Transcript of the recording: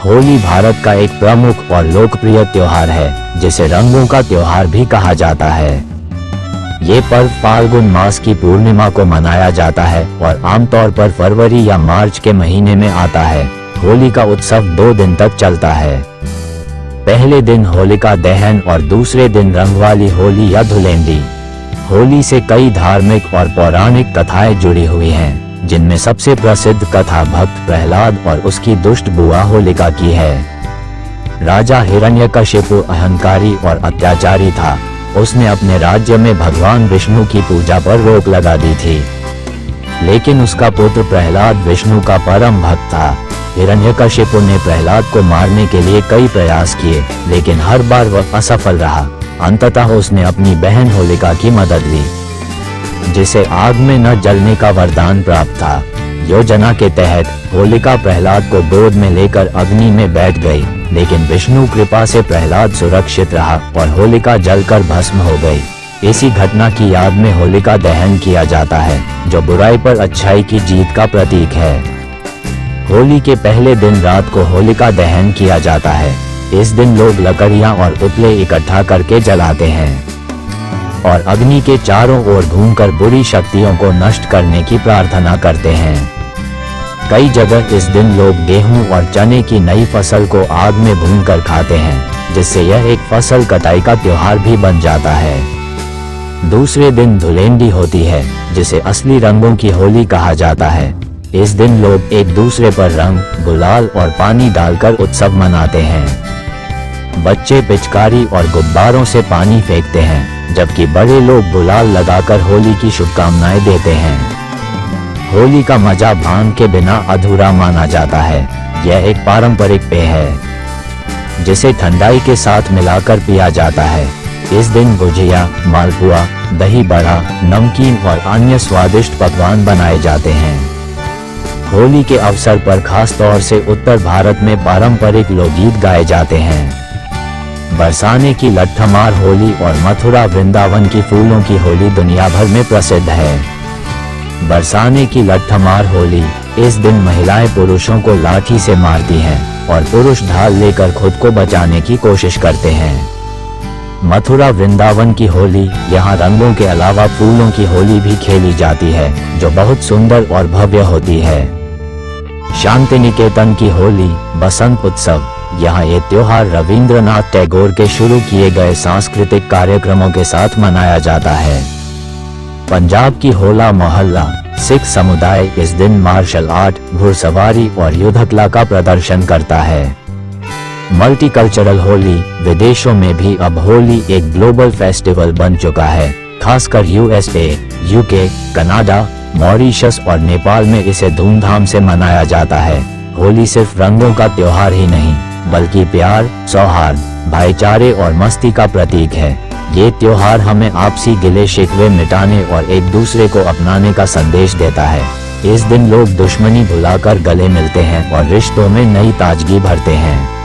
होली भारत का एक प्रमुख और लोकप्रिय त्योहार है, जिसे रंगों का त्योहार भी कहा जाता है। ये पर्व फाल्गुन मास की पूर्णिमा को मनाया जाता है और आमतौर पर फरवरी या मार्च के महीने में आता है। होली का उत्सव 2 दिन तक चलता है। पहले दिन होलिका दहन और दूसरे दिन रंग वाली होली या धुलेंडी। होली से कई धार्मिक और पौराणिक कथाएं जुड़ी हुई हैं, जिनमें सबसे प्रसिद्ध कथा भक्त प्रहलाद और उसकी दुष्ट बुआ होलिका की है। राजा हिरण्यकशिपु अहंकारी और अत्याचारी था। उसने अपने राज्य में भगवान विष्णु की पूजा पर रोक लगा दी थी, लेकिन उसका पुत्र प्रहलाद विष्णु का परम भक्त था। हिरण्यकशिपु ने प्रहलाद को मारने के लिए कई प्रयास किए, लेकिन हर बार वह असफल रहा। अंततः उसने अपनी बहन होलिका की मदद ली, जिसे आग में न जलने का वरदान प्राप्त था। योजना के तहत होलिका प्रहलाद को गोद में लेकर अग्नि में बैठ गई, लेकिन विष्णु कृपा से प्रहलाद सुरक्षित रहा और होलिका जलकर भस्म हो गई। इसी घटना की याद में होलिका दहन किया जाता है, जो बुराई पर अच्छाई की जीत का प्रतीक है। होली के पहले दिन रात को होलिका दहन किया जाता है। इस दिन लोग लकड़ियां और उपले इकट्ठा करके जलाते हैं और अग्नि के चारों ओर घूमकर बुरी शक्तियों को नष्ट करने की प्रार्थना करते हैं। कई जगह इस दिन लोग गेहूं और चने की नई फसल को आग में भूनकर खाते हैं, जिससे यह एक फसल कटाई का त्योहार भी बन जाता है। दूसरे दिन धुलेंडी होती है, जिसे असली रंगों की होली कहा जाता है। इस दिन लोग एक दूसरे पर रंग, गुलाल और पानी डालकर उत्सव मनाते हैं। बच्चे पिचकारी और गुब्बारों से पानी फेंकते हैं, जबकि बड़े लोग गुलाल लगाकर होली की शुभकामनाएं देते हैं। होली का मजा भांग के बिना अधूरा माना जाता है। यह एक पारंपरिक पेय है, जिसे ठंडाई के साथ मिलाकर पिया जाता है। इस दिन गुजिया, मालपुआ, दही बड़ा, नमकीन और अन्य स्वादिष्ट पकवान बनाए जाते हैं। होली के अवसर पर खास तौर से उत्तर भारत में पारंपरिक लोकगीत गाए जाते हैं। बरसाने की लट्ठमार होली और मथुरा वृंदावन की फूलों की होली दुनिया भर में प्रसिद्ध है। बरसाने की लट्ठमार होली, इस दिन महिलाएं पुरुषों को लाठी से मारती हैं और पुरुष ढाल लेकर खुद को बचाने की कोशिश करते हैं। मथुरा वृंदावन की होली, यहाँ रंगों के अलावा फूलों की होली भी खेली जाती है, जो बहुत सुंदर और भव्य होती है। शांति निकेतन की होली, बसंत उत्सव, यहाँ ये त्योहार रविंद्रनाथ टैगोर के शुरू किए गए सांस्कृतिक कार्यक्रमों के साथ मनाया जाता है। पंजाब की होला मोहल्ला, सिख समुदाय इस दिन मार्शल आर्ट, घुड़सवारी और युद्धकला का प्रदर्शन करता है। मल्टीकल्चरल होली, विदेशों में भी अब होली एक ग्लोबल फेस्टिवल बन चुका है। खासकर यूएसए, यूके, कनाडा, मॉरिशस और नेपाल में इसे धूमधाम से मनाया जाता है। होली सिर्फ रंगों का त्योहार ही नहीं, बल्कि प्यार, सौहार्द, भाईचारे और मस्ती का प्रतीक है। ये त्योहार हमें आपसी गिले शिकवे मिटाने और एक दूसरे को अपनाने का संदेश देता है। इस दिन लोग दुश्मनी भुलाकर गले मिलते हैं और रिश्तों में नई ताजगी भरते हैं।